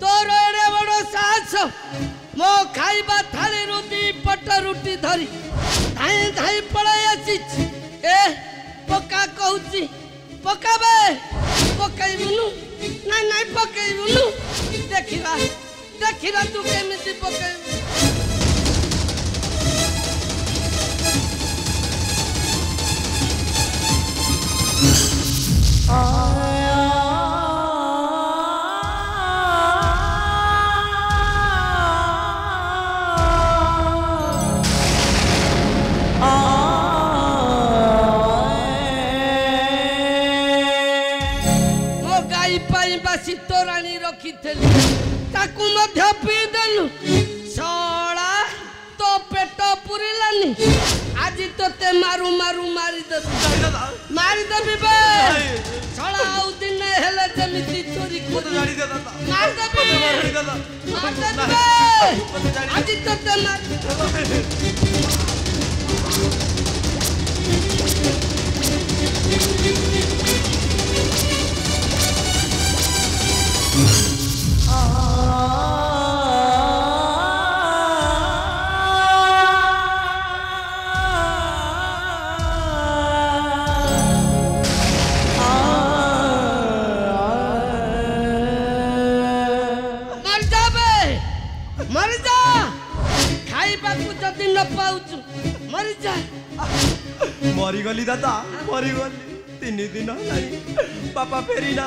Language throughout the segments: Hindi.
तोर एड़े बड़ साहस मो खाइबा थाली रुदी पट रुटी धरी धाई धाई पड़ाई आसी ए पका कहूची पकाबे पकाइबुनु नाई नाई पकाइबुनु देखिरा देखिरा तू केमिति पकाइबु तोराणी रखी ताकू मध्य पी देलु सड़ा तो पेट पुरिलानी आज तोते मारू मारू मारी देबी बे सड़ा आउ दिन हेले जमिति चोरी मार देबी आज तोते मार मरी गली दादा मरी गली 3 दिन पापा फेरी ना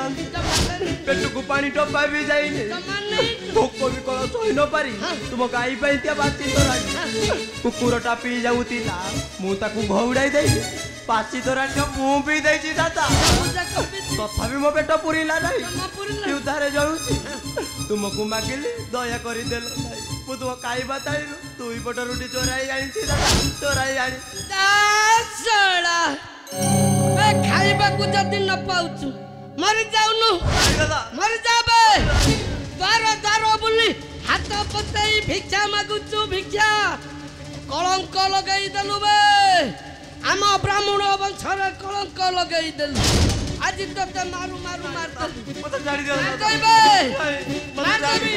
पेट को पानी टपा भी जाइने भोक भी कल सही न पारी तुम गाई पाइतिया बाची तोराणी कुकुरटा पी जाउतिला मु ताकू घौड़ाई देई पाची तोराणी मु पी देई दादा तथापि मो पेट पुरिला नहीं उधारे जाउची तुमको मागिली दया करी देलो नहीं मु तुम खाइबा ताइलु तुई पट रुटी चोराई आनी दादा चोराई आनी दासड़ा ए खाइबा को जदी न पाउछु मरि जाउनु मरि जाबे द्वार द्वार बुली हाथ पतई भिक्षा मागुछु भिक्षा कलंक लगाई देलु बे आम ब्राह्मण वंशर कलंक लगाई देलु आज तोते मारू मारू मार दे मत जाड़ी दे मार देबे मार देबी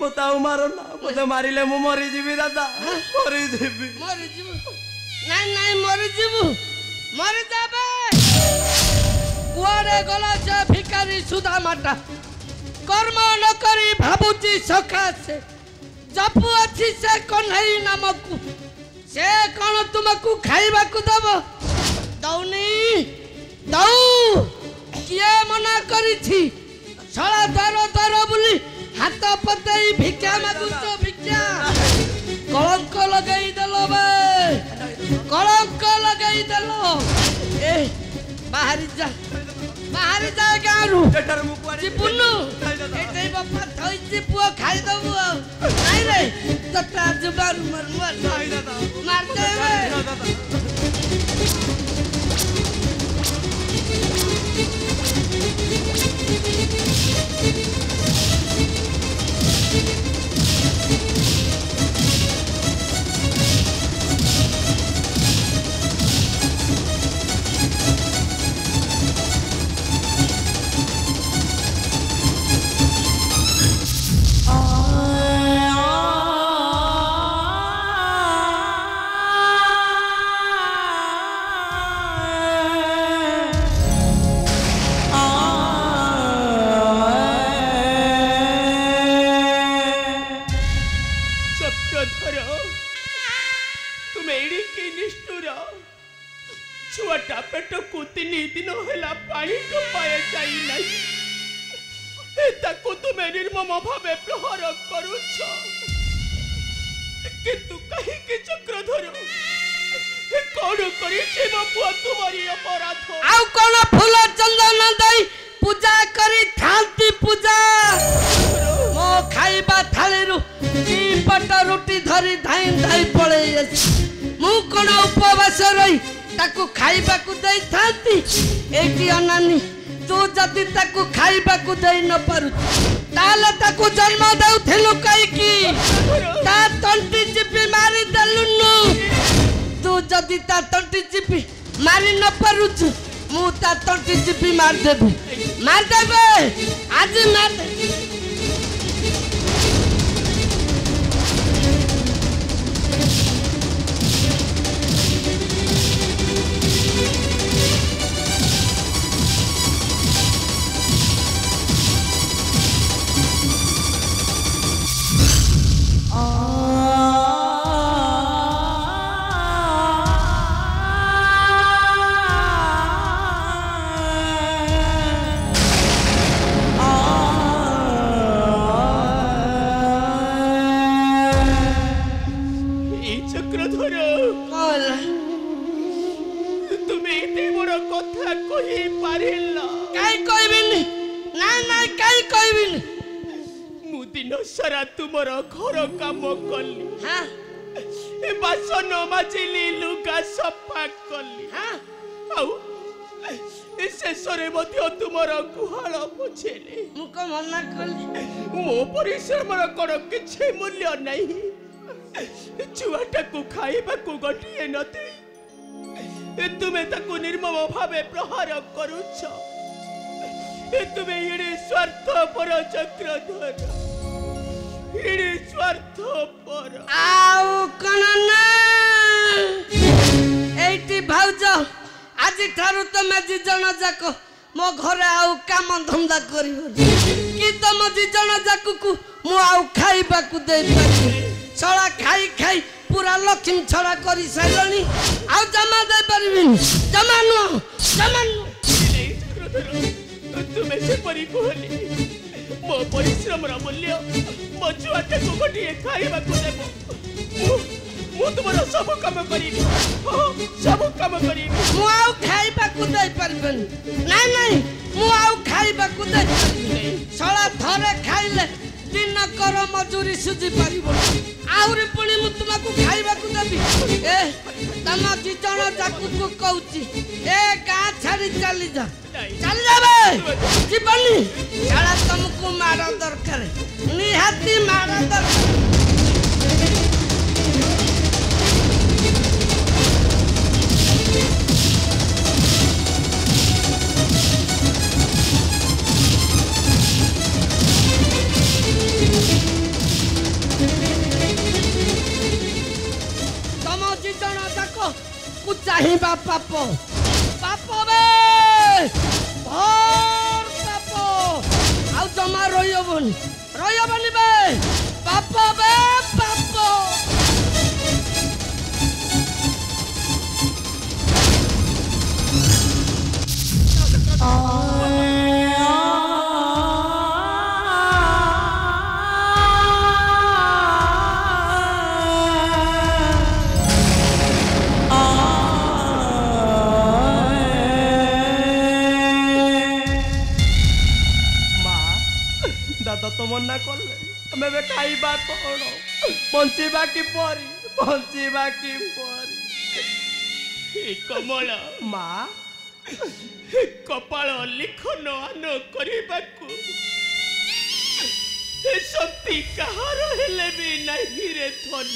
बताओ मारो ना मते मारिले मु मरी जीवी दादा मरी जीवी नहीं नहीं मरी जीवु मरी जाबे कुआरे गला से भिखारी सुधा माटा कर्म न करी भाबुची सखा से जपु अछि से कन्हई नामकु से कोन तुमको खाइबा को दबो दौनी दौ किए मना करी थी सळा दर दर बुली हाथ पतई भिक्षा मागुचो भिक्षा कलंक लगाई देलो बे कलंक लगाई देलो ए बाहरी जा गारू जीपुनु एतै बापा थइछि पुओ खाइ दबु नाइ रे तता जुबारू मर मार दे छुआटा पेट को 3 दिन होला पानी टोपाए जाई नहीं ताको तुमे निर्मम भावे प्रहार करूछ किंतु कहीं के चक्रधर करिछि मो पुआ तुमरी अपराध आउ कोन फूल चंदन दई पूजा करी थांती पूजा मो खाइबा थाली रु दी पट रोटी धरी धाई धाई पळे मु कोन उपवास रही ताकू खाइबा को दई थांती एटी अनानी तू जदी ताकू खाइबा को दई न पारु ताले ताकू जन्म देउथिलु कई की ता तंटी चिपी मारी देलुनु तू जदी ता तंटी चिपी मारी न पारु मु ता तंटी चिपी मार देबे आज मार दे सारा तुमर घर काम कली हां बासन माजिली लुगा सफा कली हां आउ शेषरे मध्य तुमर गुहाल पोछेली मुको मना कली मो परिश्रमर कण किछि मूल्य नहीं छुआटा को खाइबा को गटिए नथि तुमे ताकू निर्मम भावे प्रहार करूछ तुमे इडे स्वार्थ पर चक्रधर इडे स्वार्थ पर आउ कनना एटी भाउज आज ठारू तमे जी जण जाको मो घरे आउ काम धंदा करियो कि तम जी जण जाको को मु आउ खाइबा को देई पाछि छळा खाई खाई पूरा लक्ष्मी छळा करी साइलनी आउ जमा दे परबिन जमानु तुमे से परी कहली मो परिश्रम रा मूल्य मो छुआटा को गटिए खाइबा को देबो मु तुमरा सब काम करी सब काम करी मु आउ खाइबा को दे परबन नहीं मु आउ खाइबा को दे छळा थरे खाइले दिन कर मजूरी सुझी पारिबो आउरी पुणी मु तुमको खाइबा को देबी ए तम जी जण जाकू को कहूची ए गा छाड़ी चली जा चल जाबे जीवनी छाड़ा तुमको मारा दरकार निहाती मारा दरकार चाहिबा पाप पाप बे भोर पाप आउ जमा रोयबनी बे पाप बे पाप तो मना करले हमें बे खाइबा कोन बंचीबा की परी हे कमला माँ कपाल लिखन आन करबाकू शक्ति कहार हेले भी नहीं रे धन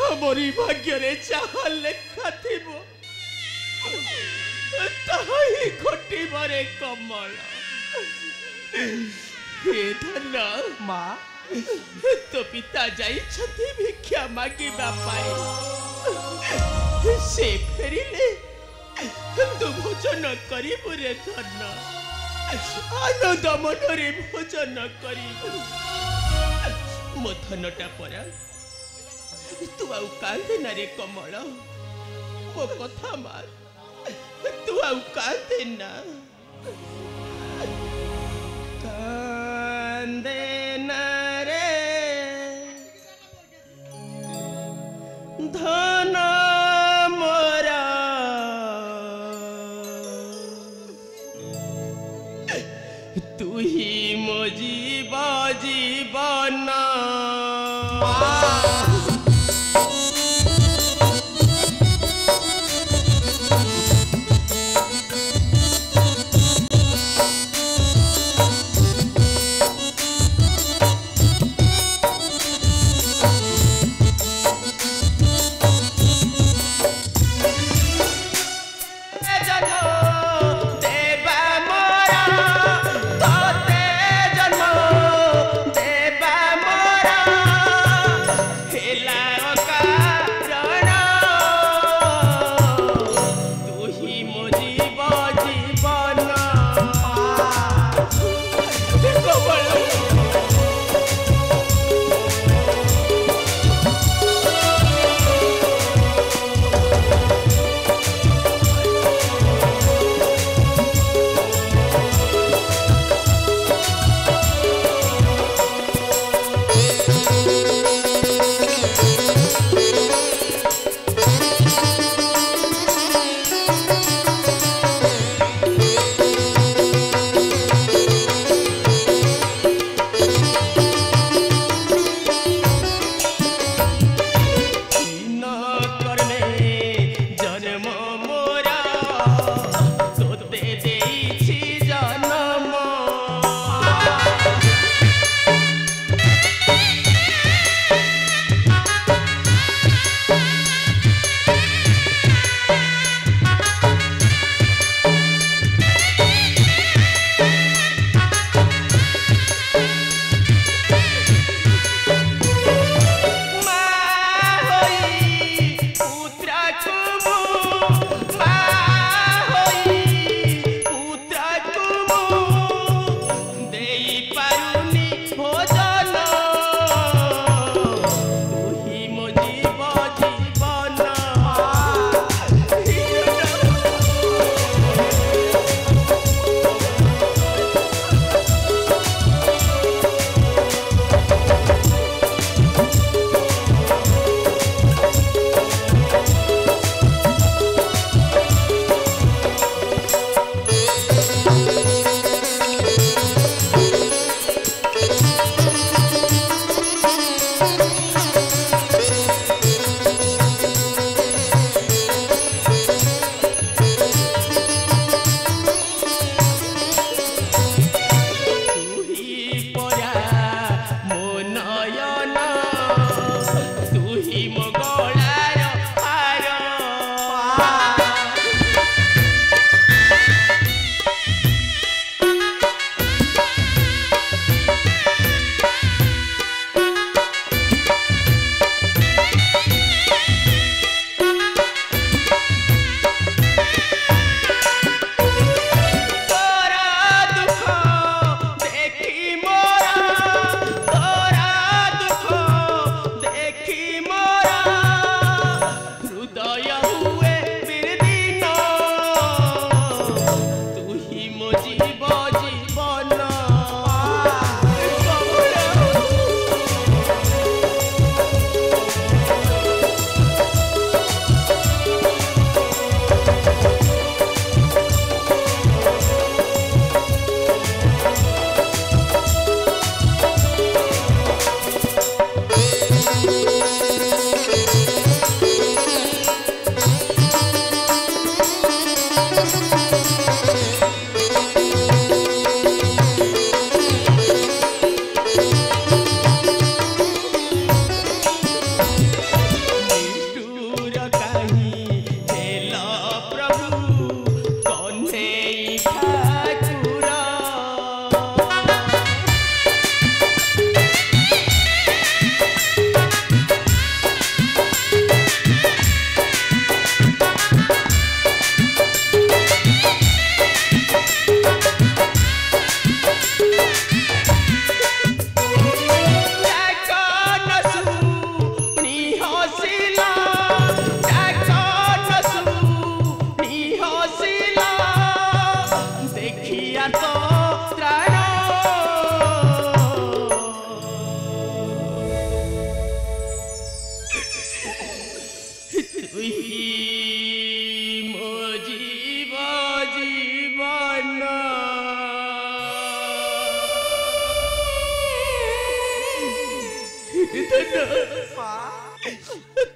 हमरी भाग्य रे चाह लेखा थिबो ताही घटी बारे कमला हे धन माँ तो पिता जाई छथि भिक्षा मागिबा पाए से फेरिले तू भोजन करिबु रे धन आनंद मनरे भोजन करिबु मो धनटा परा तू आउ कांदे ना रे कमल मो कथा मार तू आउ कांदे ना कांदे ना रे धन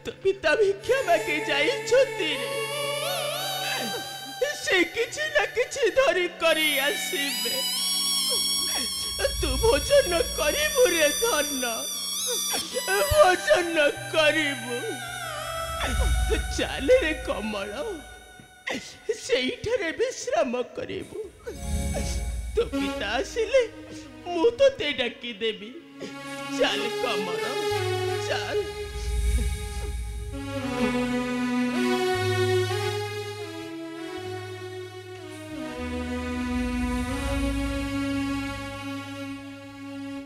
तो पिता भिक्षा मागे जाई छथि से किछि ना किछि धरि करी आसीबे तू भोजन करिबु रे धन भोजन करिबु चल रे कमल सेठरे विश्राम करिबु तो पिता आसिले मु तो ते डाकी देबी चल कमल चल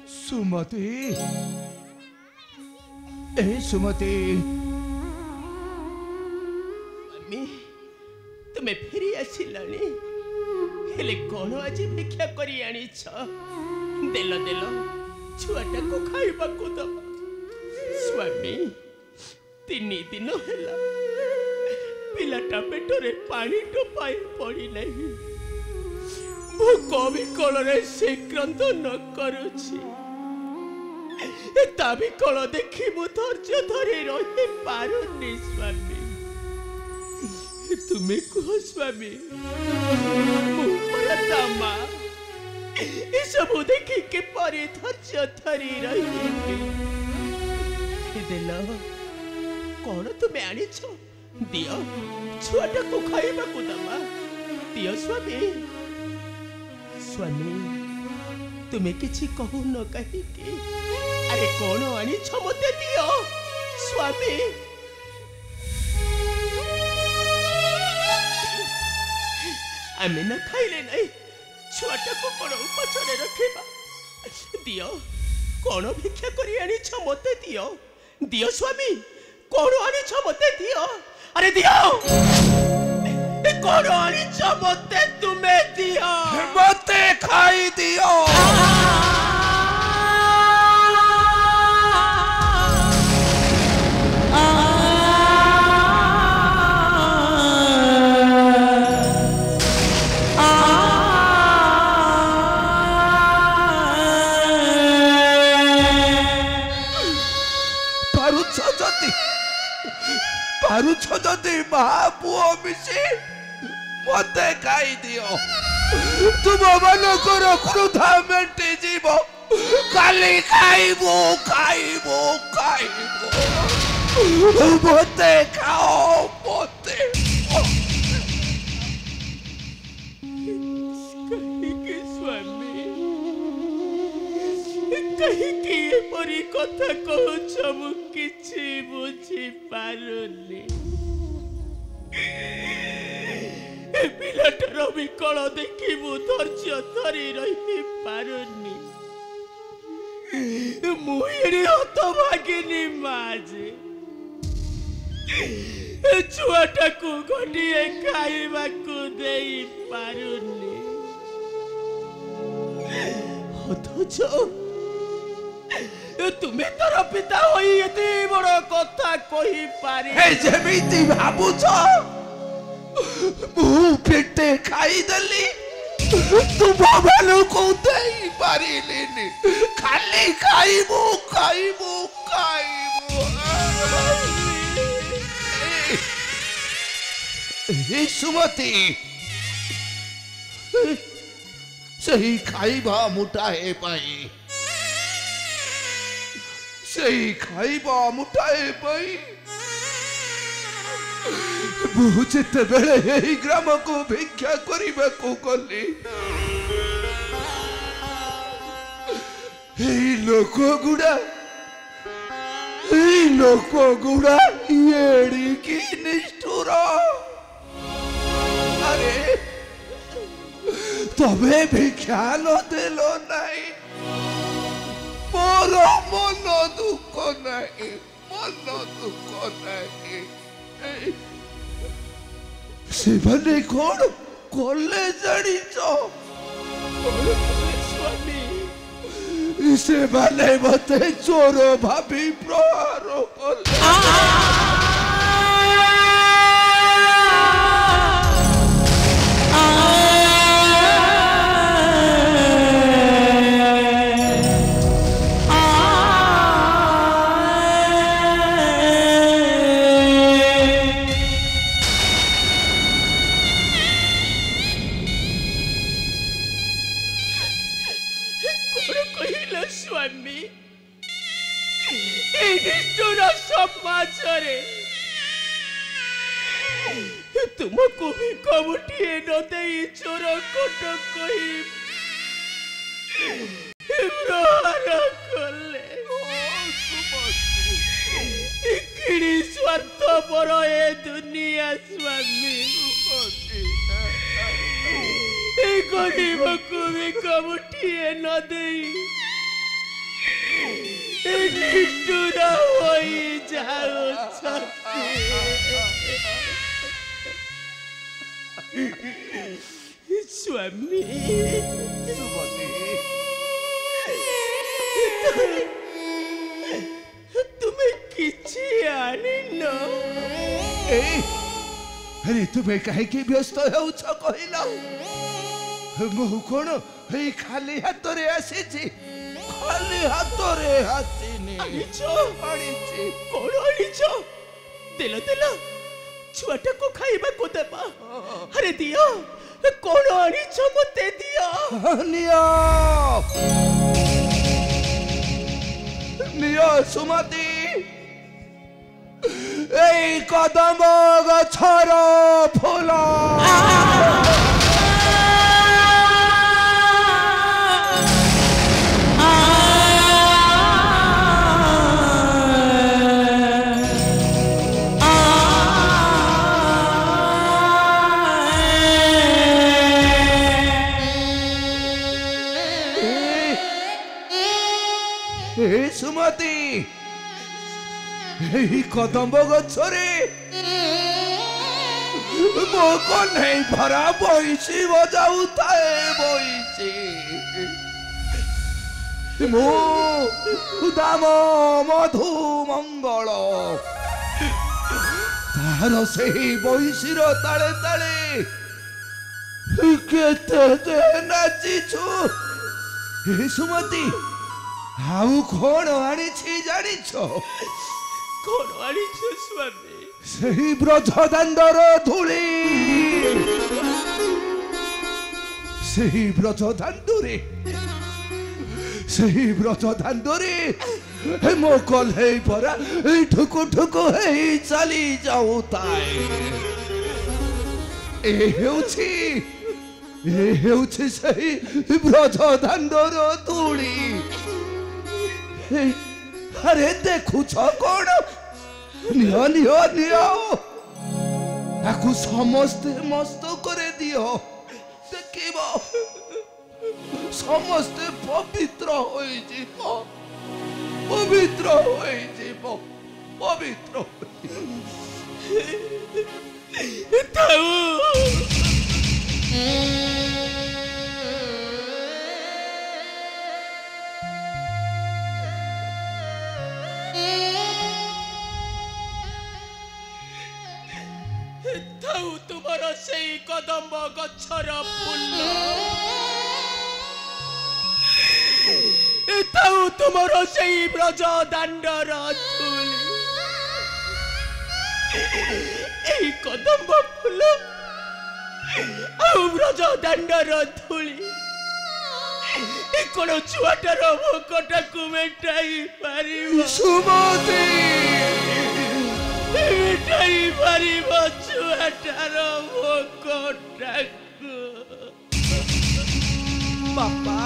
सुमति ए सुमति मम्मी तुम्हें फेरी आसिलानी हेले कौन आज भिक्षा करी आनी छ देल देल छुआटा को खाइबा को दो स्वामी 3 दिन होला पिलाटा पेटरे पानी टोपाए पड़ी नहीं भोक विकल से क्रंद न करुछि ता विकल देखी मु धैर्य धरी रही पारुनी स्वामी तुम्हें कह स्वामी दामा ये सब देखी के परे धैर्य धरी रही देल कौन तुम्हें आनी छो दियो छुआटा को खाइबा को दमा दियो स्वामी स्वामी तुम्हें किछि कहू न कही के अरे कौन आनी छो मते दियो स्वामी आमे ना खाइले नहीं छुआटा को कौन पछरे रखेबा दियो कौन भिक्षा करी आनी छ मते दियो दियो स्वामी कौन आनी छ मते दियो अरे दियो कौन आनी छ मते तुम्हें दियो मते खाई दियो महापुओ मिशी मते खाई दियो तुम मानकर क्रोधा मेंटे जीव काली खाइबो खाइबो खाइबो मते खाओ मते कहीं की परी कथा कहूछ मु किछि बुझी पारुनी पिलाटर विकल देखी मु धैर्य धरी रही पारुनी मुहिरी हतभागिनी माजे छुआटा को घटिए खाइबा को देई पारुनी अथच तुम्हें तर पिता होई एते बड़ कथा कहि पारि हे जेमिति भाबुछ मु पेटे खाई दली तुम भालो को देई पारिलेनी खाली खाइबो खाइबो खाइबो हे सुमति सही खाइबा मुठाए पाई सही खाइबा मुठाए पाई बहु जिते बेले यही ग्राम को भिक्षा करिबा को गली एई लोक गुड़ा येड़ी की निष्ठुर अरे तबे भिक्षा न देलो नहीं मोर मन दुख नहीं से बने कौन कोले जड़ी चो स्वामी इसे बने मते चोरो भाभी प्रहारो कोले तुमको भी कमुटिए न दे चोर कटक कही प्रहार कले किड़ी स्वार्थ पर ए दुनिया स्वामी गरीब को भी कमुटिए न दे निष्ठुर होई जाओ स्वामी तुम्हें किछि आनी न अरे तुम्हें कहे कि व्यस्त होउछ कहिला मु कोन हे खाली हातरे आसीछि खाली हातरे आसीनी आनिछो आनिछि कोन आनिछो देला देला छुआटा को खाइबा को देबा अरे दियो कौन आनिछो मते दियो नियो सुमति এই কদম গছর ফুল ଏହି କଦମ୍ବ ଗଛରେ ମୋ କହ୍ନେଇ ଭରା ବଇଁଶୀ ବଜାଉଥାଏ ବଇଁଶୀ। ମୁଁ ଦାମ ମଧୁ ମଙ୍ଗଳ ତାର ସେହି ବଇଁଶୀର ତାଳେ ତାଳେ କେତେ ଯେ ନାଚିଛୁ। ସୁମତି ଆଉ କଣ ଆଣିଛି ଜାଣିଛ? କଣ ଆଣିଛ ସ୍ୱାମୀ? ସେହି ବ୍ରଜ ଦାଣ୍ଡର ଧୂଳି ସେହି ବ୍ରଜ ଦାଣ୍ଡରେ ମୋ କହ୍ନେଇ ପରା ଠୁକୁ ଠୁକୁ ହେଇ ଚାଲି ଯାଉଥାଏ। ଏ ହେଉଛି ସେହି ବ୍ରଜ ଦାଣ୍ଡର ଧୂଳି। ଆରେ ଦେଖୁଛ କଣ? ନିଅ ନିଅ ନିଅ ତାକୁ ସମସ୍ତେ ମସ୍ତ କରି ଦିଅ। ଦେଖିବ ସମସ୍ତେ ପବିତ୍ର ହୋଇଯିବ ପବିତ୍ର ହୋଇଯିବ ପବିତ୍ର ଥାଉ ତୁମର ସେଇ କଦମ୍ବ ଗଛର ଫୁଲ, ଥାଉ ତୁମର ସେଇ ବ୍ରଜ ଦାଣ୍ଡର ଧୂଳି। এই কদম্ব ফুল ଆଉ ବ୍ରଜ ଦାଣ୍ଡର ଧୂଳି কোন ଛୁଆଟାର ଭୋକଟାକୁ ମେଣ୍ଟାଇ ପାରିବ? ସୁମତି ମେଣ୍ଟାଇ ପାରିବ ଛୁଆଟାର ଭୋକଟାକୁ? ବାପା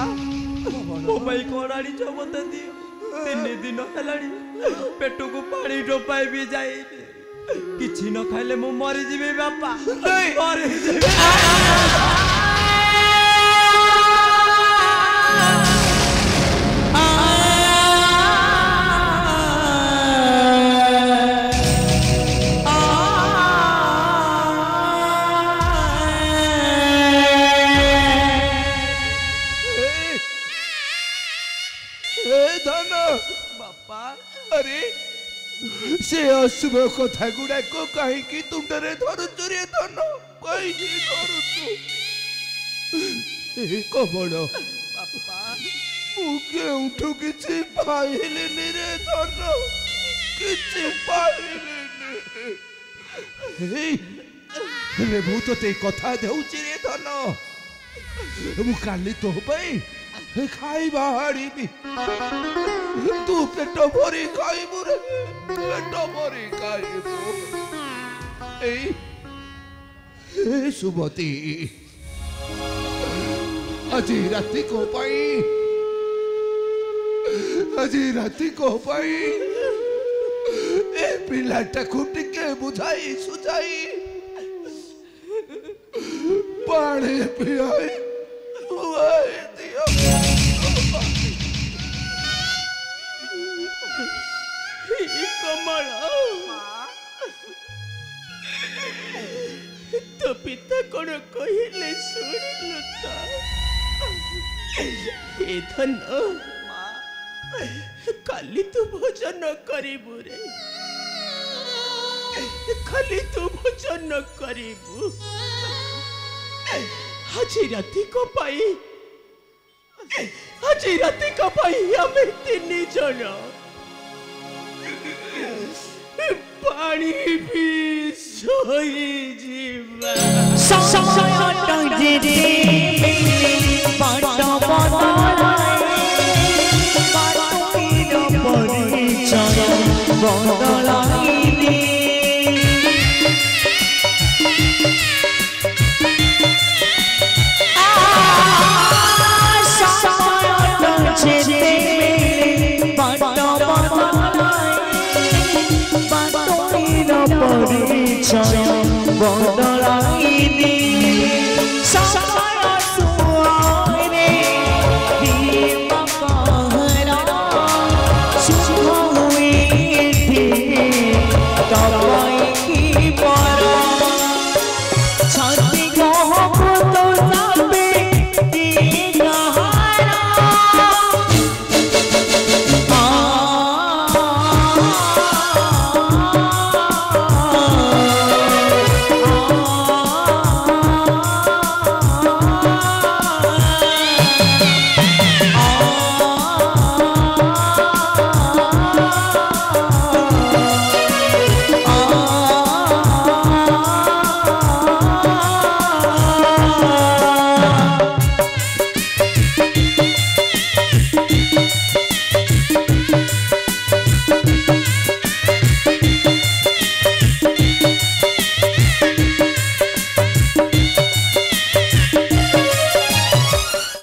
ମୋ ପାଇଁ କଣ ଆଣିଛ ମତେ ଦିଅ। 3 ଦିନ ହେଲାଣି ପେଟକୁ ପାଣି ଟୋପାଏ ବି ଯାଇନି। କିଛି ନ ଖାଇଲେ ମୁଁ ମରିଯିବି ବାପା, ମରିଯିବି। से अशुभ कथा गुड़ाक कहीं तुंडरे धरुचु रे धन? कहीं धरुचु कबड़ बापा मुठू किसी पाइलिनी रे धन, किसी पाइलिनी। मु तो कथा देउची रे धन, मु काली तो खाइबा हाड़ीबी। तू पेट भरी खाइबू रे, पेट भरी खाइबू। सुमती আজি राति को पाई ए पिलाटा को टिके बुझाई सुझाई पानी पियाई दिया। कमला तो पिता कौन कहले शुणिलु तो? हे धन खाली तू भोजन करिबु रे, खाली तू भोजन करिबु। आज राति को पाई हमें 3 जन पानी भी सोई जीवा। परिचय